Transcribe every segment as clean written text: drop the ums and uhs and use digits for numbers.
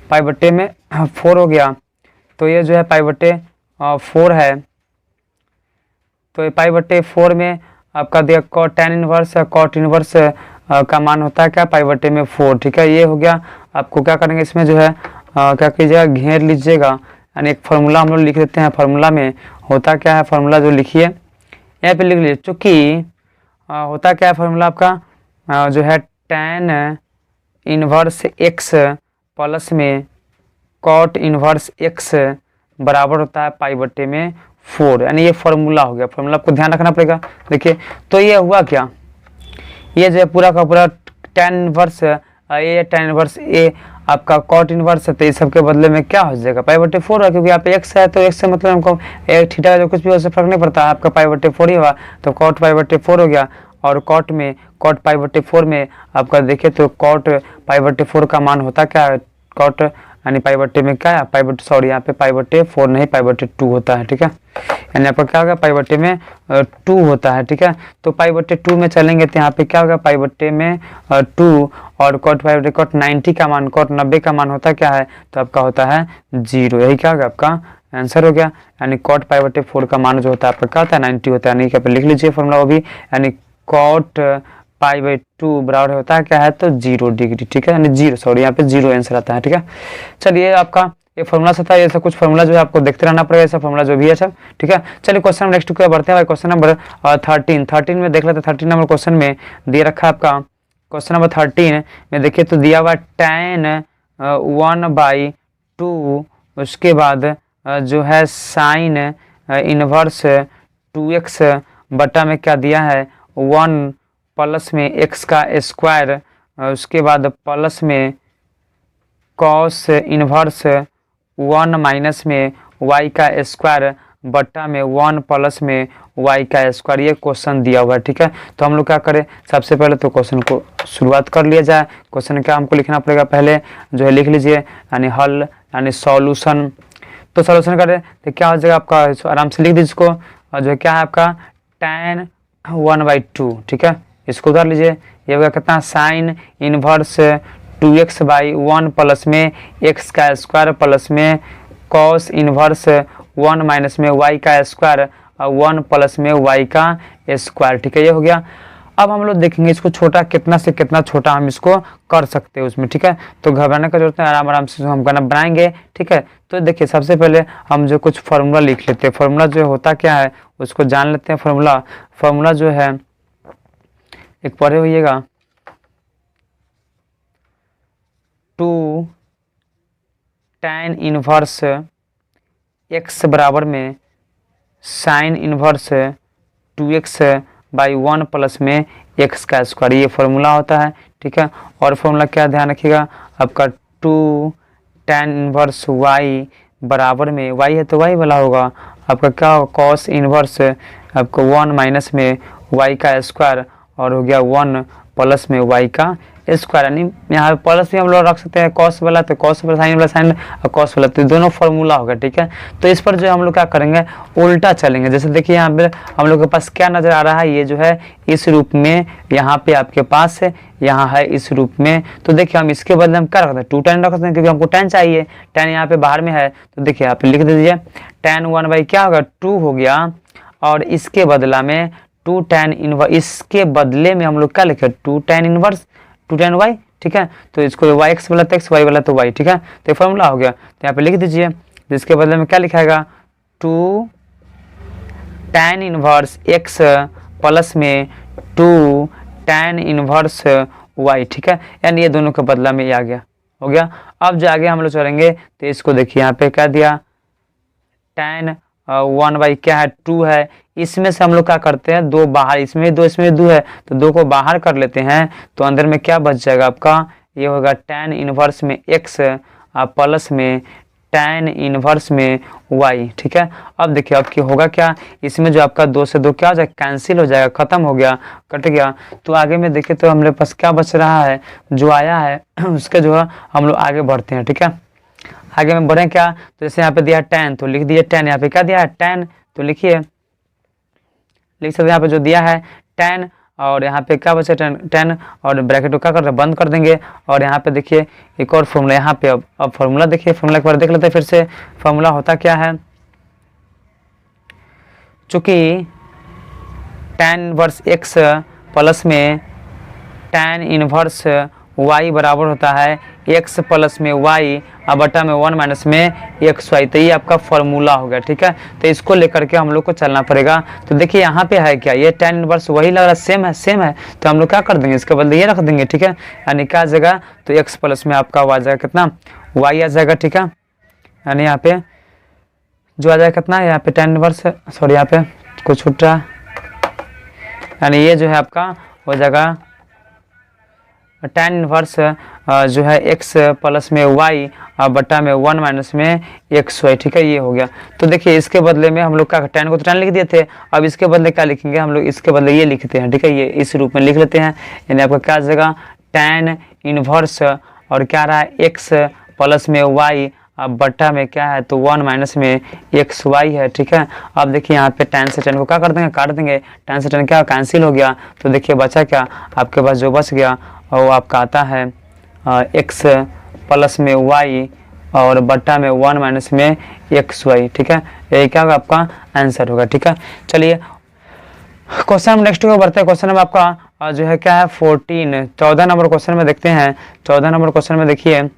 पाई बट्टे में 4 हो गया, तो ये जो है पाई बट्टे 4 है। तो ये पाई बट्टे 4 में आपका दिया cot tan inverse, cot inverse का मान होता है क्या, पाई बट्टे में 4। ठीक है, ये हो गया। आपको क्या करेंगे इसमें जो है क्या कीजिएगा, घेर लीजिएगा, यानी एक फार्मूला हम लोग लिख देते हैं। फार्मूला में होता क्या है, फार्मूला जो लिखिए यहाँ पे लिख लीजिए। चूँकि होता क्या है फार्मूला आपका जो है टेन इनवर्स एक्स प्लस में कॉट इनवर्स एक्स बराबर होता है पाई बट्टे में 4, यानी ये फार्मूला हो गया। फार्मूला आपको ध्यान रखना पड़ेगा। देखिए तो ये हुआ क्या, ये जो है पूरा का पूरा टेन इनवर्स ये टेन इनवर्स ए आपका कॉट इनवर्स है, तो इस सब के बदले में क्या हो जाएगा, पाई बट्टे 4 है, क्योंकि यहाँ पे एक्स है तो एक्स से मतलब हमको थीटा जो कुछ भी उससे फर्क नहीं पड़ता, आपका पाई बट्टे 4 ही हुआ, तो कॉट पाई बट्टे 4 हो गया। और कॉट में कॉट पाई बट्टे 4 में आपका देखिए तो कॉट पाई बट्टे 4 का मान होता क्या है, कॉट यानी पाई बट्टे में क्या है, पाई बट्टे सॉरी यहाँ पे पाई बट्टे 4 नहीं पाई बट्टे 2 होता है। ठीक है, यानी आपका क्या होगा, पाई बट्टे में 2 होता है। ठीक है, तो पाई बट्टे 2 में चलेंगे तो यहाँ पे क्या होगा, पाई बट्टे में 2 और कॉट पाई बट्टे कॉट 90 का मान, कॉट 90 का मान होता क्या है, तो आपका होता है 0। यही क्या होगा आपका आंसर हो गया। यानी कॉट पाई बट्टे 4 का मान जो होता है आपका क्या होता है 90 होता है। यानी यहाँ पे लिख लीजिए फॉर्मूला वो भी, यानी कॉट पाई बाई 2 बराबर होता है क्या है, तो 0 डिग्री। ठीक है, यानी 0 सॉरी यहाँ पे 0 आंसर आता है। ठीक है, चलिए आपका ये फॉर्मूला से था, ऐसा कुछ फॉर्मूला जो है आपको देखते रहना पड़ेगा, ऐसा फॉर्मूला जो भी है सब। ठीक है, चलिए क्वेश्चन नेक्स्ट को बढ़ते हैं भाई। क्वेश्चन नंबर 13 में देख लेते हैं। 13 नंबर क्वेश्चन में दे रखा है आपका, क्वेश्चन नंबर 13 में देखिए तो दिया हुआ tan 1/2, उसके बाद जो है साइन इनवर्स 2x बटा में क्या दिया है 1 प्लस में x का स्क्वायर, उसके बाद प्लस में कॉस इनवर्स 1 माइनस में y का स्क्वायर बट्टा में 1 प्लस में y का स्क्वायर, ये क्वेश्चन दिया हुआ है। ठीक है, तो हम लोग क्या करें, सबसे पहले तो क्वेश्चन को शुरुआत कर लिया जाए। क्वेश्चन क्या हमको लिखना पड़ेगा, पहले जो है लिख लीजिए, यानी हल यानी सॉल्यूशन। तो सॉल्यूशन करें तो क्या हो जाएगा आपका, आराम से लिख दीजिए इसको, और जो है क्या है आपका tan 1/2। ठीक है, इसको उधर लीजिए, ये होगा कितना sine inverse 2x by 1 plus में x का स्क्वायर प्लस में कॉस इनवर्स 1 माइनस में y का स्क्वायर और 1 प्लस में y का स्क्वायर। ठीक है, ये हो गया। अब हम लोग देखेंगे इसको छोटा कितना से कितना छोटा हम इसको कर सकते हैं उसमें। ठीक है, तो घबराने का जरूरत है, आराम आराम से हम गाना बनाएंगे। ठीक है, तो देखिए सबसे पहले हम जो कुछ फार्मूला लिख लेते हैं। फार्मूला जो होता क्या है उसको जान लेते हैं। फार्मूला जो है एक पढ़े होइएगा, 2 tan इनवर्स x बराबर में sine inverse 2x by 1 plus में x का स्क्वायर, ये फार्मूला होता है। ठीक है, और फार्मूला क्या ध्यान रखिएगा आपका 2 tan इनवर्स y बराबर में y है तो y वाला होगा आपका क्या होगा, कॉस इनवर्स आपको 1 माइनस में y का स्क्वायर और हो गया 1 प्लस में y का स्क्वायर। यानी यहाँ प्लस भी हम लोग रख सकते हैं, कॉस वाला तो कॉस वाला, साइन वाला साइन और कॉस वाला, तो दोनों फार्मूला होगा। ठीक है, तो इस पर जो हम लोग क्या करेंगे उल्टा चलेंगे। जैसे देखिए यहाँ पे हम लोग के पास क्या नजर आ रहा है, ये जो है इस रूप में यहाँ पे आपके पास है, यहाँ है इस रूप में। तो देखिए हम इसके बदले हम क्या रखते हैं 2 tan रख सकते हैं, क्योंकि हमको tan चाहिए, tan यहाँ पे बाहर में है। तो देखिए यहाँ पे लिख दीजिए tan 1 बाई क्या होगा 2 हो गया, और इसके बदला में 2 tan इनवर्स, इसके बदले में हम लोग क्या लिखे 2 tan इनवर्स 2 tan y। ठीक है, तो इसको y x वाला तो x, y वाला तो y। ठीक है, तो ये फॉर्मूला हो गया। तो यहाँ पे लिख दीजिए, जिसके बदले में क्या लिखाएगा 2 tan इनवर्स x प्लस में 2 tan इनवर्स y। ठीक है, यानी ये दोनों के बदला में ये आ गया, हो गया। अब जो आगे हम लोग चलेंगे तो इसको देखिए यहाँ पे क्या दिया tan 1 बाई क्या है 2 है, इसमें से हम लोग क्या करते हैं 2 बाहर, इसमें 2 इसमें 2 है तो 2 को बाहर कर लेते हैं, तो अंदर में क्या बच जाएगा आपका, ये होगा tan इनवर्स में x प्लस में tan इनवर्स में y। ठीक है, अब देखिए अब क्या होगा, क्या इसमें जो आपका 2 से 2 क्या हो जाएगा कैंसिल हो जाएगा, खत्म हो गया, कट गया। तो आगे में देखिए तो हमारे पास क्या बच रहा है, जो आया है उसके जो है हम लोग आगे बढ़ते हैं। ठीक है, आगे में बढ़े क्या, तो जैसे यहाँ पे दिया tan तो लिख दिए tan, यहाँ पे क्या दिया है tan, तो लिखिए लिख सकते हैं यहाँ पे जो दिया है tan और यहाँ पे क्या बचे 10 और ब्रैकेट को क्या कर रहे हैं बंद कर देंगे। और यहाँ पे देखिए एक और फॉर्मूला यहाँ पे, अब फॉर्मूला देखिए, फॉर्मूला एक बार देख लेते हैं फिर से। फॉर्मूला होता क्या है, चूँकि tan इनवर्स x प्लस में tan इनवर्स y बराबर होता है x प्लस में y और बटा में 1 माइनस में xy, तो ये आपका फॉर्मूला हो गया। ठीक है, तो इसको लेकर के हम लोग को चलना पड़ेगा। तो देखिए यहाँ पे है क्या, ये tan इनवर्स वही लग रहा है, सेम है, तो हम लोग क्या कर देंगे, इसके बदले ये रख देंगे। ठीक है, यानी क्या आ जाएगा, तो x प्लस में आपका आ जाएगा कितना, y आ जाएगा। ठीक है, यानी यहाँ पे जो आ जाएगा कितना, यहाँ पे tan इनवर्स, सॉरी यहाँ पे कुछ छूट रहा, यानी ये जो है आपका हो जाएगा tan इनवर्स जो है x प्लस में y और बटा में 1 माइनस में xy। ठीक है, ये हो गया। तो देखिए इसके बदले में हम लोग का tan को तो tan लिख दिए थे, अब इसके बदले क्या लिखेंगे हम लोग, इसके बदले ये लिखते हैं। ठीक है, ये इस रूप में लिख लेते हैं, यानी आपका क्या आ जाएगा tan इनवर्स और क्या रहा है x प्लस में y अब बट्टा में क्या है, तो 1 माइनस में xy है। ठीक है, अब देखिए यहाँ पे tan से tan को क्या कर देंगे, काट देंगे, tan से tan क्या कैंसिल हो गया, तो देखिए बचा क्या आपके पास, जो बच गया और वो आपका आता है x प्लस में y और बट्टा में 1 माइनस में xy। ठीक है, यही क्या होगा आपका आंसर होगा। ठीक है, चलिए क्वेश्चन नेक्स्ट को बढ़ते हैं। क्वेश्चन में आपका जो है क्या है 14 नंबर क्वेश्चन में देखते हैं। 14 नंबर क्वेश्चन में देखिए,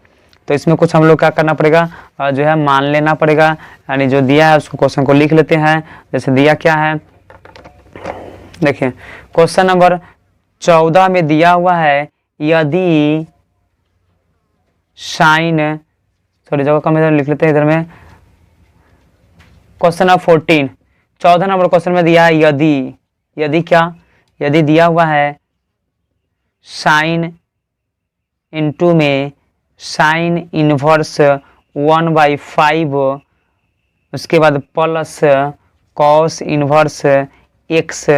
तो इसमें कुछ हम लोग क्या करना पड़ेगा, जो है मान लेना पड़ेगा, यानी जो दिया है उसको क्वेश्चन को लिख लेते हैं। जैसे दिया क्या है, देखिए क्वेश्चन नंबर 14 में दिया हुआ है, यदि साइन, सॉरी जगह कम इधर लिख लेते हैं, इधर में क्वेश्चन नंबर 14 नंबर क्वेश्चन में दिया है, यदि क्या, यदि दिया हुआ है साइन इनटू में साइन इनवर्स 1/5, उसके बाद प्लस कॉस इनवर्स x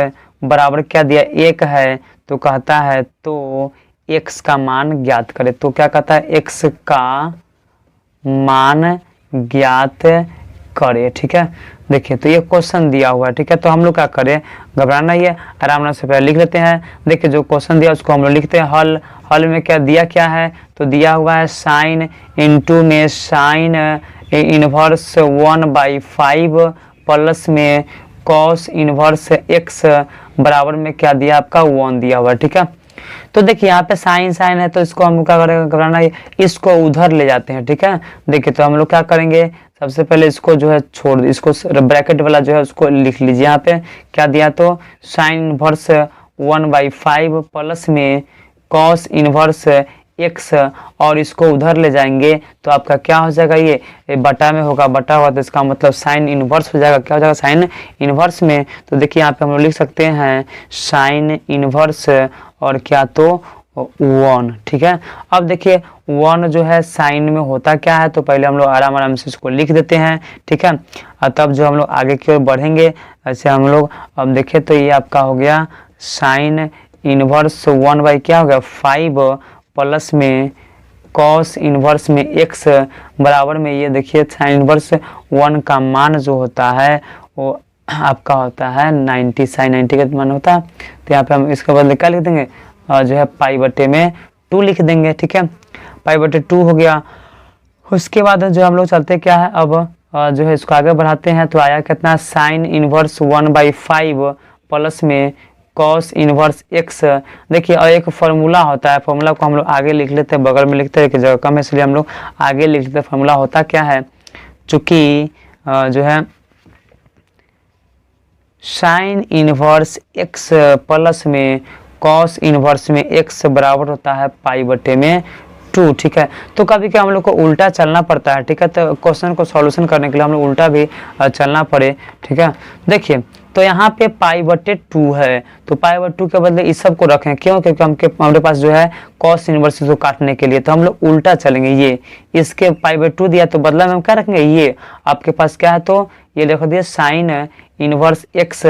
बराबर क्या दिया 1 है, तो कहता है तो x का मान ज्ञात करे। तो क्या कहता है, x का मान ज्ञात करे। ठीक है, देखिए तो ये क्वेश्चन दिया हुआ है। ठीक है, तो हम लोग क्या करें, घबराना ही है, आराम से पहले लिख लेते हैं। देखिए जो क्वेश्चन दिया उसको हम लोग लिखते हैं। हल में क्या दिया क्या है, तो दिया हुआ है साइन इनटू में साइन इनवर्स 1/5 प्लस में कॉस इनवर्स x बराबर में क्या दिया आपका 1 दिया हुआ है। ठीक है, तो देखिए यहाँ पे साइन है, तो इसको हम क्या करेंगे, घबराना है, इसको उधर ले जाते हैं। ठीक है, देखिए तो हम लोग क्या करेंगे, सबसे पहले इसको जो है छोड़, इसको ब्रैकेट वाला जो है उसको लिख लीजिए। यहाँ पे क्या दिया, तो साइन इनवर्स 1/5 प्लस में कॉस इनवर्स x और इसको उधर ले जाएंगे तो आपका क्या हो जाएगा, ये बटा में होगा, बटा हुआ तो इसका मतलब साइन इनवर्स हो जाएगा। क्या हो जाएगा, साइन इनवर्स में, तो देखिए यहाँ पे हम लोग लिख सकते हैं साइन इनवर्स और क्या तो 1। ठीक है, अब देखिए 1 जो है साइन में होता क्या है, तो पहले हम लोग आराम से इसको लिख देते हैं। ठीक है, और तब जो हम लोग आगे की ओर बढ़ेंगे, ऐसे हम लोग अब देखें तो ये आपका हो गया साइन इनवर्स 1 क्या हो गया 5 प्लस में कॉस इनवर्स में x बराबर में, ये देखिए साइन इनवर्स 1 का मान जो होता है वो आपका होता है 90, साइन 90 का मान होता है। तो यहाँ पे हम इसके बदले क्या लिख देंगे, जो है π/2 लिख देंगे। ठीक है, π/2 हो गया। उसके बाद जो हम लोग चलते क्या है, अब जो है इसको आगे बढ़ाते हैं, तो आया कितना साइन इनवर्स 1/5 प्लस में कॉस इनवर्स x। देखिए और एक फार्मूला होता है, फार्मूला को हम लोग आगे लिख लेते हैं, बगल में लिखते हैं कि जगह कम है इसलिए हम लोग आगे लिख लेते हैं। फार्मूला होता क्या है, चूंकि जो है साइन इनवर्स x प्लस में कॉस इनवर्स में x बराबर होता है π/2। ठीक है, तो कभी क्या हम लोग को उल्टा चलना पड़ता है। ठीक है, तो क्वेश्चन को सॉल्यूशन करने के लिए हम लोग उल्टा भी चलना पड़े। ठीक है, देखिए तो यहाँ पे π/2 है, तो π/2 के बदले इस सब को रखें, क्यों, क्योंकि हमारे पास जो है कॉस इनवर्स को काटने के लिए तो हम लोग उल्टा चलेंगे। ये इसके π/2 दिया तो बदला में हम क्या रखेंगे, ये आपके पास क्या है, तो ये लिख दिया साइन इनवर्स x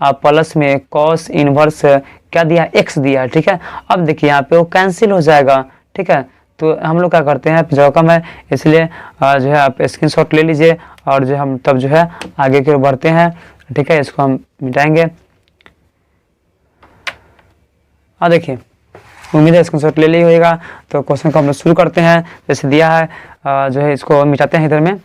प्लस में कॉस इनवर्स क्या दिया x दिया। ठीक है, अब देखिए यहाँ पे वो कैंसिल हो जाएगा। ठीक है, तो हम लोग क्या करते हैं, जगह कम है इसलिए जो है आप स्क्रीनशॉट ले लीजिए और जो हम तब जो है आगे की ओर बढ़ते हैं। ठीक है, इसको हम मिटाएंगे। अब देखिए उम्मीद है स्क्रीनशॉट ले लिया होगा। तो क्वेश्चन को हम लोग शुरू करते हैं। जैसे दिया है जो है इसको मिटाते हैं इधर में।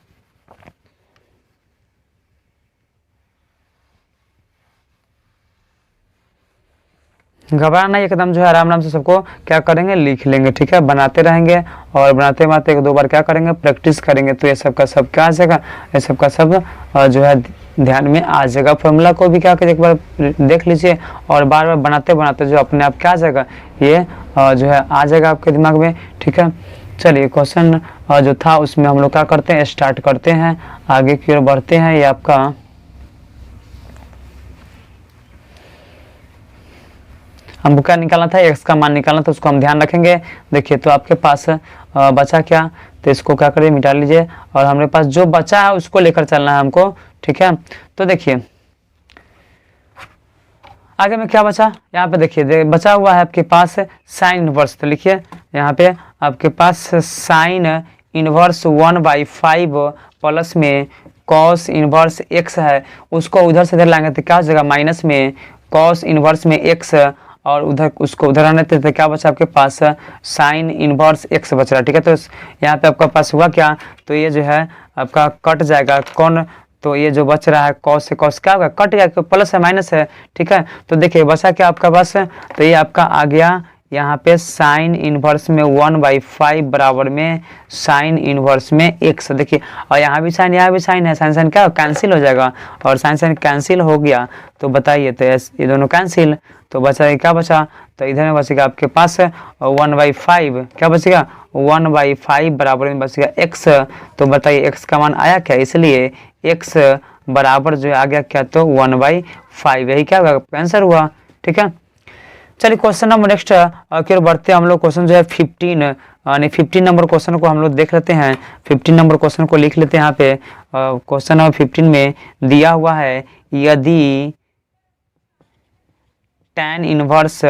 घबराना नहीं, एकदम जो है आराम से सबको क्या करेंगे लिख लेंगे, ठीक है। बनाते रहेंगे और बनाते बनाते एक दो बार क्या करेंगे प्रैक्टिस करेंगे, तो ये सब का सब क्या आ जाएगा, ये सब का सब जो है ध्यान में आ जाएगा। फॉर्मूला को भी क्या करिए एक बार देख लीजिए और बार बार बनाते बनाते जो अपने आप क्या आ जाएगा ये जो है आ जाएगा आपके दिमाग में, ठीक है। चलिए क्वेश्चन जो था उसमें हम लोग क्या करते हैं स्टार्ट करते हैं, आगे की ओर बढ़ते हैं। ये आपका हमको क्या निकालना था, एक्स का मान निकालना था, उसको हम ध्यान रखेंगे। देखिए तो आपके पास बचा क्या, तो इसको क्या करिए मिटा लीजिए और हमारे पास जो बचा है उसको लेकर चलना है हमको, ठीक है। तो देखिए आगे में क्या बचा, यहाँ पे देखिए बचा हुआ है आपके पास साइन इनवर्स। तो लिखिए यहाँ पे आपके पास साइन इनवर्स 1/5 प्लस में कॉस इनवर्स एक्स है, उसको उधर से इधर लाएंगे तो क्या हो जाएगा माइनस में कॉस इनवर्स में एक्स, और उधर उसको उधर आने तो क्या बचा आपके पास साइन इनवर्स एक्स बच रहा है, ठीक है। तो यहाँ पे आपका पास हुआ क्या, तो ये जो है आपका कट जाएगा कौन, तो ये जो बच रहा है कॉस से कॉस क्या होगा कट गया, प्लस है माइनस है, ठीक है। तो देखिए बचा क्या आपका पास, तो ये आपका आ गया यहाँ पे साइन इनवर्स में 1/5 बराबर में साइन इनवर्स में एक्स। देखिए और यहाँ भी साइन यहाँ भी साइन है, साइन साइन क्या कैंसिल हो जाएगा, और साइन साइन कैंसिल हो गया तो बताइए तो ये दोनों कैंसिल, तो बचा क्या बचा, तो इधर में बचेगा आपके पास 1/5, क्या बचेगा 1/5 बराबर में बचेगा एक्स। तो बताइए एक्स का मान आया क्या, इसलिए एक्स बराबर जो आ गया क्या, तो 1/5, यही क्या होगा आंसर हुआ, ठीक है। चलिए क्वेश्चन नंबर नेक्स्ट की ओर बढ़ते हैं हम लोग। क्वेश्चन जो है 15 नंबर क्वेश्चन को हम लोग देख लेते हैं। 15 नंबर क्वेश्चन को लिख लेते हैं यहाँ पे। क्वेश्चन नंबर 15 में दिया हुआ है यदि tan इनवर्स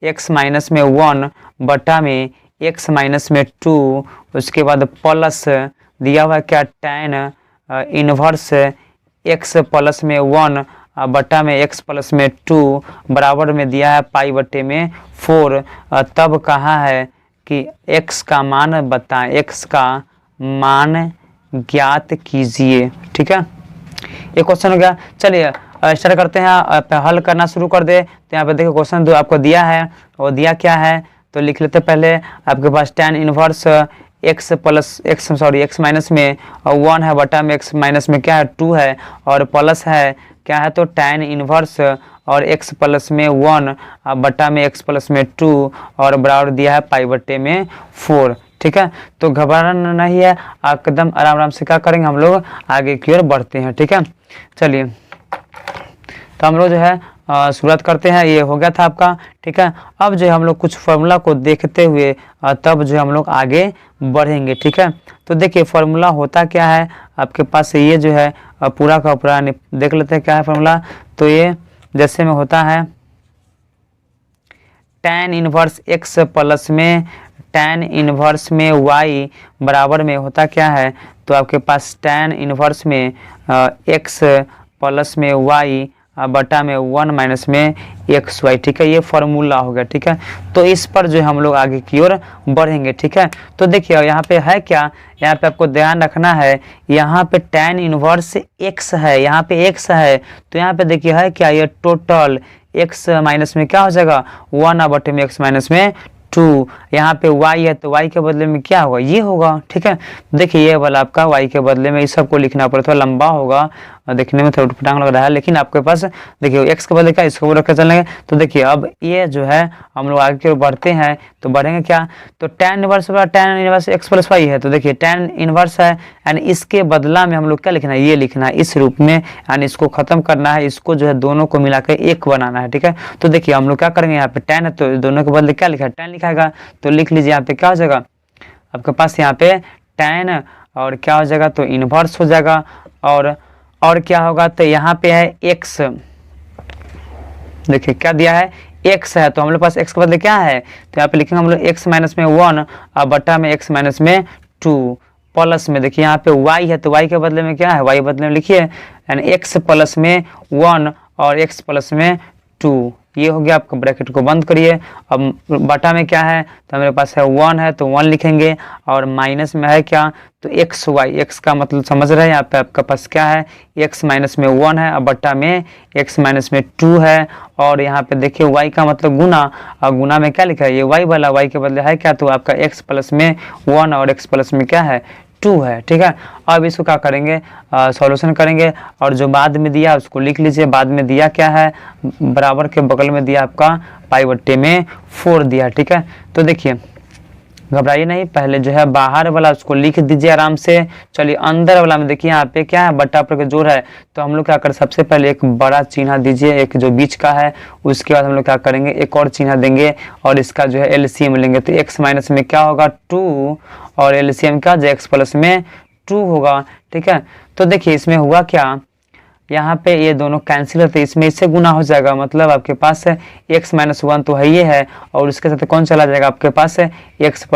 x माइनस में 1 बटा में x माइनस में 2, उसके बाद प्लस दिया हुआ है क्या tan इनवर्स x प्लस में 1 बटा में x प्लस में 2 बराबर में दिया है पाई बटे में 4, तब कहा है कि x का मान बताएं, x का मान ज्ञात कीजिए, ठीक है। ये क्वेश्चन हो गया। चलिए स्टार्ट करते हैं, हल करना शुरू कर दे। तो यहाँ पे देखो क्वेश्चन जो आपको दिया है वो दिया क्या है, तो लिख लेते पहले। आपके पास tan इनवर्स x माइनस में 1 है बटा में x माइनस में क्या है 2 है, और प्लस है क्या है तो tan इनवर्स और x प्लस में 1 बटा में x प्लस में 2 और बराबर दिया है पाई बटे में 4, ठीक है। तो घबराना नहीं है, एकदम आराम से क्या करेंगे हम लोग आगे की ओर बढ़ते हैं, ठीक है। चलिए तो हम लोग जो है शुरुआत करते हैं। ये हो गया था आपका, ठीक है। अब जो हम लोग कुछ फार्मूला को देखते हुए तब जो हम लोग आगे बढ़ेंगे, ठीक है। तो देखिए फार्मूला होता क्या है आपके पास, ये जो है पूरा का पूरा देख लेते हैं क्या है फार्मूला। तो ये जैसे में होता है tan इनवर्स x प्लस में tan इनवर्स में y बराबर में होता क्या है, तो आपके पास tan इनवर्स में x प्लस में y बटा में 1 माइनस में xy, ठीक है। ये फार्मूला हो गया, ठीक है। तो इस पर जो हम लोग आगे की ओर बढ़ेंगे, ठीक है। तो देखिए यहाँ पे है क्या, यहाँ पे आपको ध्यान रखना है, यहाँ पे tan इनवर्स x है, यहाँ पे x है, तो यहाँ पे देखिए है क्या ये टोटल x माइनस में क्या हो जाएगा 1 बटे में x माइनस में 2, यहाँ पे y है तो y के बदले में क्या होगा ये होगा, ठीक है। देखिए ये वाला आपका y के बदले में इस सबको लिखना पड़े, थोड़ा लंबा होगा देखने में, थोड़ा फटांग लग रहा है, लेकिन आपके पास देखिए x के बदले क्या इसको रख कर चलेंगे। तो देखिए अब ये जो है हम लोग आगे की ओर बढ़ते हैं, तो बढ़ेंगे क्या, तो tan inverse x plus y है, तो देखिए tan इनवर्स है यानी इसके बदला में हम लोग क्या लिखना है ये लिखना है इस रूप में, यानी इसको खत्म करना है, इसको जो है दोनों को मिलाकर एक बनाना है, ठीक है। तो देखिए हम लोग क्या करेंगे, यहाँ पे tan है तो दोनों के बदले क्या लिखा है tan लिखाएगा, तो लिख लीजिए यहाँ पे क्या हो जाएगा आपके पास यहाँ पे tan और क्या हो जाएगा तो इनवर्स हो जाएगा, और क्या होगा तो यहाँ पे है x, देखिए क्या दिया है x है, तो हम लोग पास x के बदले क्या है, तो यहाँ पे लिखेंगे हम लोग x माइनस में 1 और बटा में x माइनस में 2 प्लस में देखिए यहाँ पे y है, तो y के बदले में क्या है y बदले में लिखिए यानी x प्लस में 1 और x प्लस में 2, ये हो गया आपका, ब्रैकेट को बंद करिए। अब बटा में क्या है, तो मेरे पास है 1 है तो 1 लिखेंगे, और माइनस में है क्या, तो एक्स वाई, एक्स का मतलब समझ रहे हैं यहाँ पे आपका पास क्या है, एक्स माइनस में 1 है, अब बट्टा में एक्स माइनस में 2 है, और यहाँ पे देखिए वाई का मतलब गुना, और गुना में क्या लिखा है, ये वाई वाला, वाई के बदले है क्या, तो आपका एक्स प्लस में 1 और एक्स प्लस में क्या है 2 है, ठीक है। अब इसको क्या करेंगे, सॉल्यूशन करेंगे, और जो बाद में दिया उसको लिख लीजिए। बाद में दिया क्या है, बराबर के बगल में दिया आपका पाई बट्टे में 4 दिया, ठीक है। तो देखिए घबराइए नहीं, पहले जो है बाहर वाला उसको लिख दीजिए आराम से। चलिए अंदर वाला में देखिए यहाँ पे क्या है, बट्टा पर जोड़ है, तो हम लोग क्या कर, सबसे पहले एक बड़ा चिन्ह दीजिए, एक जो बीच का है, उसके बाद हम लोग क्या करेंगे, एक और चिन्ह देंगे, और इसका जो है एलसीएम लेंगे। तो एक्स माइनस में क्या होगा 2, और एलसीएम का जो एक्स प्लस में 2 होगा, ठीक है। तो देखिए इसमें हुआ क्या, यहाँ पे ये दोनों कैंसिल होते, इसमें इससे गुना हो जाएगा, मतलब आपके पास है एक्स माइनस 1 तो है ये है, और उसके साथ कौन चला जाएगा, आपके पास है एक्स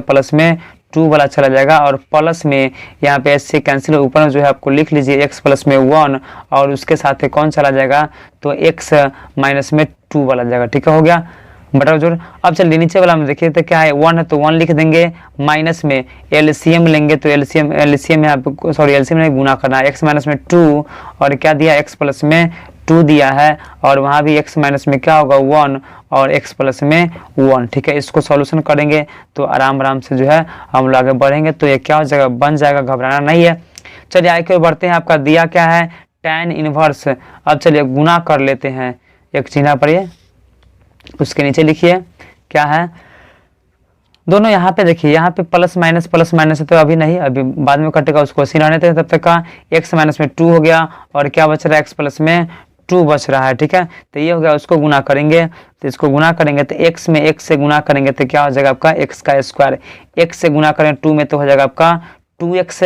प्लस में 2 वाला चला जाएगा, और प्लस में यहाँ पे एस से कैंसिल, ऊपर में जो है आपको लिख लीजिए एक्स प्लस में 1, और उसके साथ कौन चला जाएगा, तो एक्स माइनस में 2 वाला जाएगा, ठीक है, हो गया बटा जोड़। अब चलिए नीचे वाला में देखिए तो क्या है, 1 है तो 1 लिख देंगे, माइनस में एलसीएम लेंगे, तो एलसीएम यहाँ पे, सॉरी एलसीएम नहीं गुना करना है, एक्स माइनस में 2, और क्या दिया एक्स प्लस में 2 दिया है, और वहाँ भी एक्स माइनस में क्या होगा 1, और एक्स प्लस में 1, ठीक है। इसको सॉल्यूशन करेंगे तो आराम आराम से जो है हम लोग आगे बढ़ेंगे, तो ये क्या हो जाएगा, बन जाएगा, घबराना नहीं है। चलिए आगे बढ़ते हैं, आपका दिया क्या है tan इनवर्स। अब चलिए गुना कर लेते हैं, एक चिन्ह पढ़िए, उसके नीचे लिखिए क्या है, दोनों यहाँ पे देखिए, यहाँ पे प्लस माइनस है, तो अभी नहीं, अभी बाद में कटेगा, उसको ऐसे रहने देते, तब तक का एक्स माइनस में 2 हो गया, और क्या बच रहा है एक्स प्लस में 2 बच रहा है, ठीक है। तो ये हो गया, उसको गुना करेंगे, तो इसको गुना करेंगे तो एक्स में एक्स से गुना करेंगे तो क्या हो जाएगा आपका एक्स का स्क्वायर, एक्स से गुना करें 2 में तो हो जाएगा आपका 2x,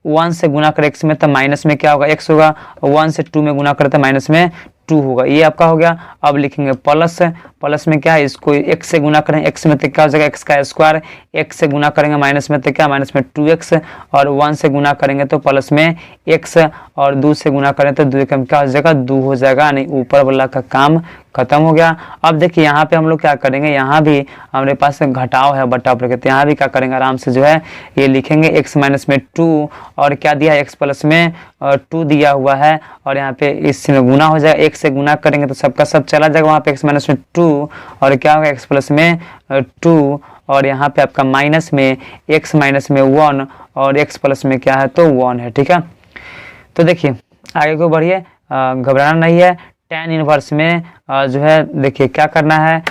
1 से गुना करें एक्स में तो माइनस में क्या होगा एक्स होगा, 1 से 2 में गुना करें तो माइनस में 2 होगा, ये आपका हो गया। अब लिखेंगे प्लस, प्लस में क्या है, इसको एक्स से गुना करें एक्स में तो क्या हो जाएगा एक्स का स्क्वायर, एक्स से गुना करेंगे माइनस में तो क्या माइनस में 2x, और 1 से गुना करेंगे तो प्लस में x, और 2 से गुना करें तो 2 का क्या हो जाएगा 2 हो जाएगा, नहीं ऊपर वाला का काम खत्म हो गया। अब देखिए यहाँ पे हम लोग क्या करेंगे, यहाँ भी हमारे पास घटाव है बटा पर, कहते हैं यहाँ भी क्या करेंगे, आराम से जो है ये लिखेंगे x माइनस में 2, और क्या दिया है x प्लस में 2 दिया हुआ है, और यहाँ पे इसमें गुना हो जाएगा, x से गुना करेंगे तो सबका सब चला जाएगा वहाँ पे x माइनस में 2, और क्या होगा x प्लस में 2, और यहाँ पे आपका माइनस में x माइनस में 1, और x प्लस में क्या है तो 1 है, ठीक है। तो देखिए आगे को बढ़िए, घबराना नहीं है। tan इनवर्स में जो है देखिए क्या करना है,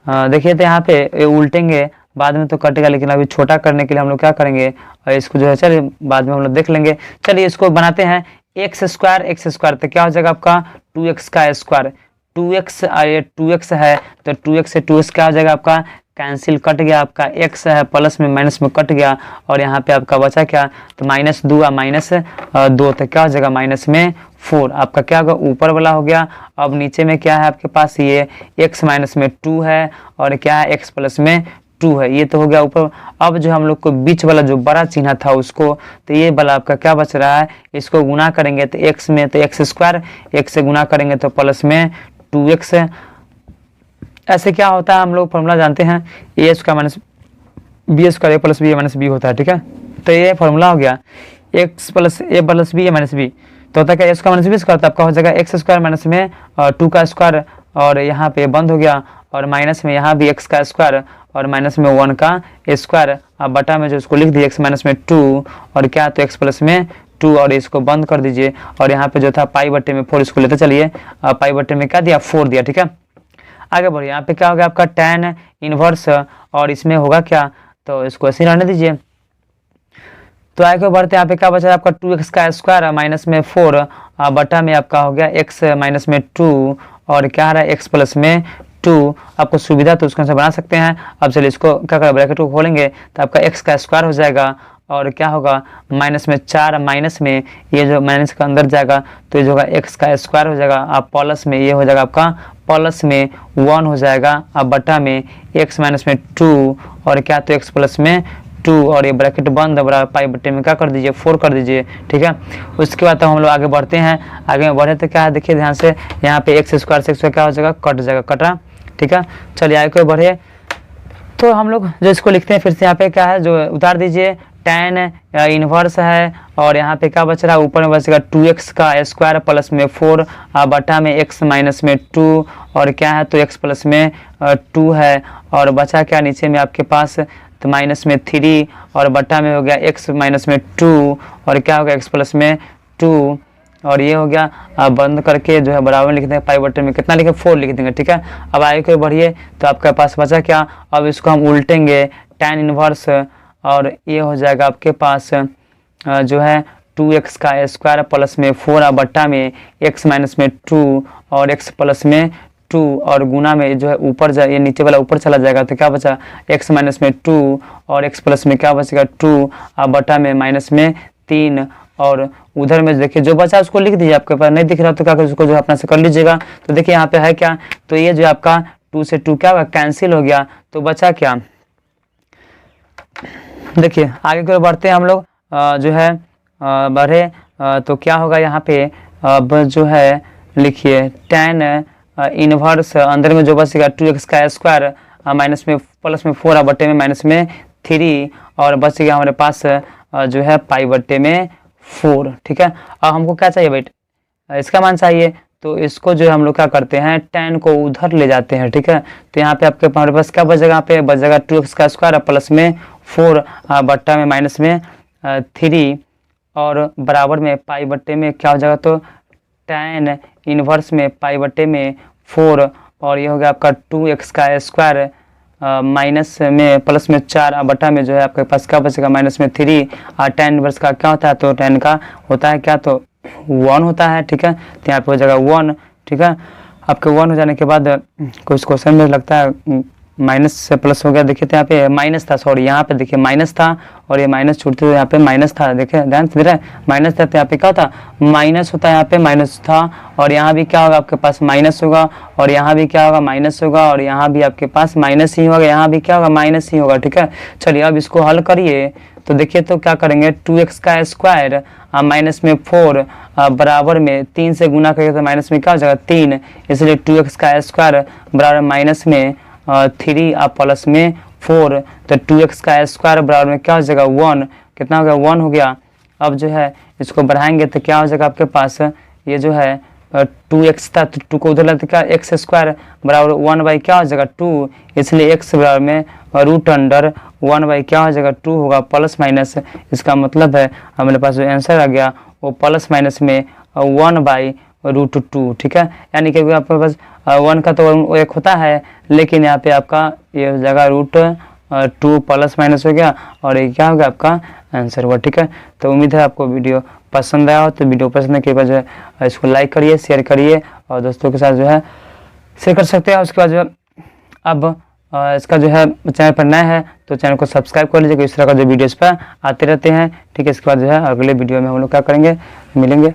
देखिए तो यहाँ पे उल्टेंगे, बाद में तो कटेगा, लेकिन अभी छोटा करने के लिए हम लोग क्या करेंगे, इसको जो है चलिए बाद में हम लोग देख लेंगे। चलिए इसको बनाते हैं, एक्स स्क्वायर तो क्या हो जाएगा आपका 2x का स्क्वायर, 2x है तो 2x से 2x क्या हो जाएगा आपका कैंसिल, कट गया, आपका x है प्लस में माइनस में कट गया, और यहाँ पे आपका बचा क्या, तो माइनस 2 तो क्या हो जाएगा माइनस में 4, आपका क्या होगा ऊपर वाला हो गया। अब नीचे में क्या है आपके पास, ये x माइनस में 2 है, और क्या है x प्लस में 2 है, ये तो हो गया ऊपर। अब जो हम लोग को बीच वाला जो बड़ा चिन्ह था उसको, तो ये वाला आपका क्या बच रहा है, इसको गुना करेंगे तो x में तो x स्क्वायर, x से गुना करेंगे तो प्लस में 2x, ऐसे क्या होता है हम लोग फॉर्मूला जानते हैं, ए स्क्वायर माइनस बी स्क्वायर ए प्लस बी माइनस बी होता है, ठीक है। तो ये फॉर्मूला हो गया एक्स प्लस ए प्लस बी माइनस बी, तो होता है क्या ए स्क्वायर माइनस बी स्क्वायर, तो आपका हो जाएगा एक्स स्क्वायर माइनस में 2 का स्क्वायर, और यहाँ पे बंद हो गया, और माइनस में यहाँ भी एक्स का स्क्वायर, और माइनस में 1 का स्क्वायर, अब बटा में जो इसको लिख दिए एक्स माइनस में 2, और क्या तो एक्स प्लस में 2, और इसको बंद कर दीजिए, और यहाँ पे जो था पाई बट्टे में 4, इसको लेते चलिए, पाई बट्टे में क्या दिया 4 दिया, ठीक है। आगे बढ़िए, यहाँ पे क्या हो गया आपका tan इनवर्स, और इसमें होगा क्या, तो इसको ऐसे रहने दीजिए। तो आगे बढ़ते यहाँ पे क्या बचा आपका 2x का स्क्वायर माइनस में 4, बटा में आपका हो गया x माइनस में 2, और क्या आ रहा है x प्लस में 2, आपको सुविधा तो उसके अनुसार बना सकते हैं। अब चलिए इसको क्या करें, ब्रैकेट को खोलेंगे तो आपका x का स्क्वायर हो जाएगा, और क्या होगा माइनस में 4, माइनस में ये जो माइनस का अंदर जाएगा तो ये जो होगा x का स्क्वायर हो जाएगा, आप प्लस में ये हो जाएगा आपका प्लस में 1 हो जाएगा, अब बटा में x माइनस में 2, और क्या तो x प्लस में 2 और ये ब्रैकेट बंद बराबर पाई बटे में क्या कर दीजिए 4 कर दीजिए। ठीक है, उसके बाद तो हम लोग आगे बढ़ते हैं। आगे बढ़े तो क्या है देखिए ध्यान से, यहाँ पे एक्स स्क्वायर से एक्स क्या हो जाएगा, कट जाएगा, कटा। ठीक है, चलिए आगे बढ़े तो हम लोग जो इसको लिखते हैं फिर से यहाँ पे क्या है जो उतार दीजिए, tan इनवर्स है और यहाँ पे क्या बच रहा है, ऊपर में बचेगा 2x का स्क्वायर प्लस में 4 बटा में x माइनस में 2 और क्या है तो x प्लस में 2 है और बचा क्या नीचे में आपके पास तो माइनस में 3 और बटा में हो गया x माइनस में 2 और क्या हो गया x प्लस में 2 और ये हो गया बंद करके जो है बराबर लिख देंगे, पाई बटे में कितना लिखे 4 लिख देंगे। ठीक है, अब आगे कोई बढ़िए तो आपके पास बचा क्या, अब इसको हम उल्टेंगे tan इनवर्स और ये हो जाएगा आपके पास जो है 2x का स्क्वायर प्लस में 4 बट्टा में x माइनस में 2 और x प्लस में 2 और गुना में जो है ऊपर जाए, ये नीचे वाला ऊपर चला जाएगा तो क्या बचा x माइनस में 2 और x प्लस में क्या बचेगा 2 बट्टा में माइनस में 3 और उधर में देखिए जो बचा उसको लिख दीजिए। आपके पास नहीं दिख रहा तो क्या उसको जो अपना से कर लीजिएगा। तो देखिए यहाँ पे है क्या, तो ये जो आपका 2 से 2 क्या होगा कैंसिल हो गया, तो बचा क्या, देखिए आगे की ओर बढ़ते हैं हम लोग जो है बढ़े तो क्या होगा यहाँ पे, अब जो है लिखिए tan इनवर्स अंदर में जो बचेगा 2x का स्क्वायर माइनस में प्लस में 4 बट्टे में माइनस में 3 और बच गया हमारे पास जो है पाई बट्टे में 4। ठीक है, अब हमको क्या चाहिए बेट, इसका मान चाहिए तो इसको जो हम लोग क्या करते हैं tan को उधर ले जाते हैं। ठीक है, तो यहाँ पे आपके हमारे पास क्या बचेगा, यहाँ पे बचेगा 2x का स्क्वायर प्लस में 4 बट्टा में माइनस में 3 और बराबर में पाई बट्टे में क्या हो जाएगा तो tan इनवर्स में पाई बट्टे में 4 और ये हो गया आपका 2x का स्क्वायर माइनस में प्लस में 4 बटा में जो है आपके पास क्या बचेगा माइनस में 3 और tan इनवर्स का क्या होता है तो tan का होता है क्या तो 1 होता है। ठीक है, तो यहाँ पे हो जाएगा 1। ठीक है, आपके 1 हो जाने के बाद कुछ क्वेश्चन में लगता है माइनस से प्लस हो गया, देखिए तो यहाँ पे माइनस था, सॉरी यहाँ पे देखिए माइनस था और ये माइनस छूटते हुए यहाँ पे माइनस था, देखिए ध्यान से माइनस था तो यहाँ पे क्या था माइनस होता है, यहाँ पे माइनस था और यहाँ भी क्या होगा आपके पास माइनस होगा और यहाँ भी क्या होगा माइनस होगा और यहाँ भी आपके पास माइनस ही होगा, यहाँ भी क्या होगा माइनस ही होगा। ठीक है, चलिए अब इसको हल करिए तो देखिए तो क्या करेंगे 2x का स्क्वायर माइनस में 4 बराबर में 3 से गुना करेंगे तो माइनस में क्या हो जाएगा 3, इसलिए 2x का स्क्वायर बराबर माइनस में 3 प्लस में 4 तो 2x का स्क्वायर बराबर में क्या हो जाएगा 1, कितना हो गया 1 हो गया। अब जो है इसको बढ़ाएंगे तो क्या हो जाएगा आपके पास ये जो है 2x था तो 2 को उधर लाते क्या x स्क्वायर बराबर 1 बाई क्या हो जाएगा 2, इसलिए x बराबर में रूट अंडर 1 बाई क्या हो जाएगा 2 होगा प्लस माइनस, इसका मतलब है हमारे पास जो आंसर आ गया वो प्लस माइनस में 1 बाई रूट 2। ठीक है, यानी कि आपके पास 1 का तो एक होता है लेकिन यहाँ पे आपका ये हो जाएगा रूट 2 प्लस माइनस हो गया और ये क्या हो गया आपका आंसर हुआ। ठीक है, तो उम्मीद है आपको वीडियो पसंद आया हो, तो वीडियो पसंद है के बाद जो है इसको लाइक करिए, शेयर करिए और दोस्तों के साथ जो है शेयर कर सकते हैं। उसके बाद जो अब इसका जो है चैनल पर नया है तो चैनल को सब्सक्राइब कर लीजिए, इस तरह का जो वीडियोस पर आते रहते हैं। ठीक है, इसके बाद जो है अगले वीडियो में हम लोग क्या करेंगे, मिलेंगे।